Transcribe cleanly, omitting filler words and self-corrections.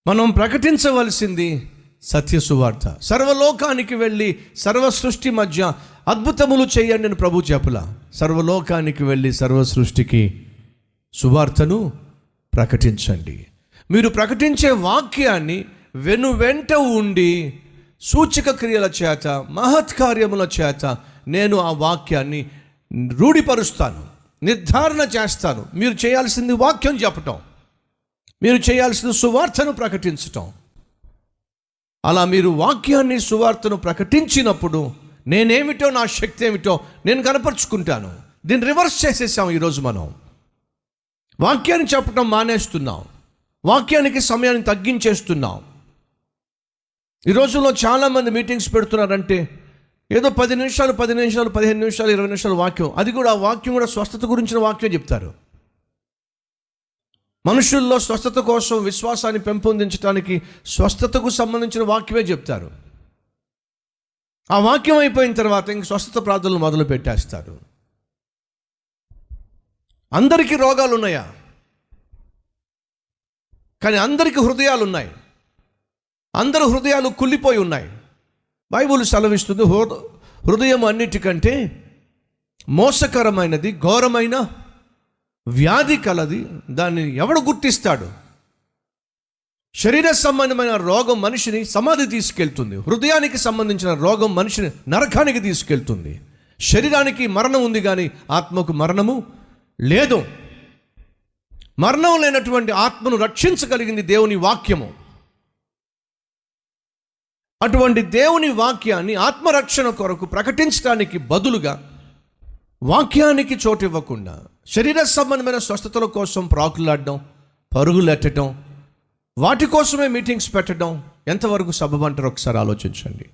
మనం ప్రకటించవలసింది సత్య సువార్త. సర్వలోకానికి వెళ్ళి సర్వ సృష్టి మధ్య అద్భుతములు చేయండి అని ప్రభు చెప్పులా. సర్వలోకానికి వెళ్ళి సర్వ సృష్టికి సువార్తను ప్రకటించండి. మీరు ప్రకటించే వాక్యాన్ని వెనువెంట ఉండి సూచక క్రియల చేత, మహత్కార్యముల చేత నేను ఆ వాక్యాన్ని రూఢిపరుస్తాను, నిర్ధారణ చేస్తాను. మీరు చేయాల్సింది వాక్యం చెప్పటం, మీరు చేయాల్సింది సువార్తను ప్రకటించటం. అలా మీరు వాక్యాన్ని, సువార్తను ప్రకటించినప్పుడు నేనేమిటో, నా శక్తి ఏమిటో నేను కనపరుచుకుంటాను. దీన్ని రివర్స్ చేసేసాం. ఈరోజు మనం వాక్యాన్ని చెప్పటం మానేస్తున్నాం, వాక్యానికి సమయాన్ని తగ్గించేస్తున్నాం. ఈ రోజుల్లో చాలామంది మీటింగ్స్ పెడుతున్నారంటే ఏదో 10 నిమిషాలు, 15 నిమిషాలు, 20 నిమిషాలు వాక్యం. అది కూడా ఆ వాక్యం కూడా స్వస్థత గురించిన వాక్యం చెప్తారు. మనుషుల్లో స్వస్థత కోసం, విశ్వాసాన్ని పెంపొందించడానికి స్వస్థతకు సంబంధించిన వాక్యమే చెప్తారు. ఆ వాక్యం అయిపోయిన తర్వాత ఇంక స్వస్థత ప్రార్థనలు మొదలు పెట్టేస్తారు. అందరికీ రోగాలు ఉన్నాయా? కానీ అందరికీ హృదయాలు ఉన్నాయి. అందరు హృదయాలు కుళ్ళిపోయి ఉన్నాయి. బైబిల్ సెలవిస్తుంది, హృదయం అన్నిటికంటే మోసకరమైనది, ఘోరమైన వ్యాధి కలది, దాన్ని ఎవడు గుర్తిస్తాడు? శరీర సంబంధమైన రోగం మనిషిని సమాధి తీసుకెళ్తుంది. హృదయానికి సంబంధించిన రోగం మనిషిని నరకానికి తీసుకెళ్తుంది. శరీరానికి మరణం ఉంది కానీ ఆత్మకు మరణము లేదు. మరణం లేనటువంటి ఆత్మను రక్షించగలిగింది దేవుని వాక్యము. అటువంటి దేవుని వాక్యాన్ని ఆత్మరక్షణ కొరకు ప్రకటించడానికి బదులుగా వాక్యానికి చోటు ఇవ్వకుండా శరీర సంబంధమైన స్వస్థతల కోసం ప్రాకులాడడం, పరుగులెట్టడం, వాటి కోసమే మీటింగ్స్ పెట్టడం ఎంతవరకు సబబు అంటారో ఒకసారి ఆలోచించండి.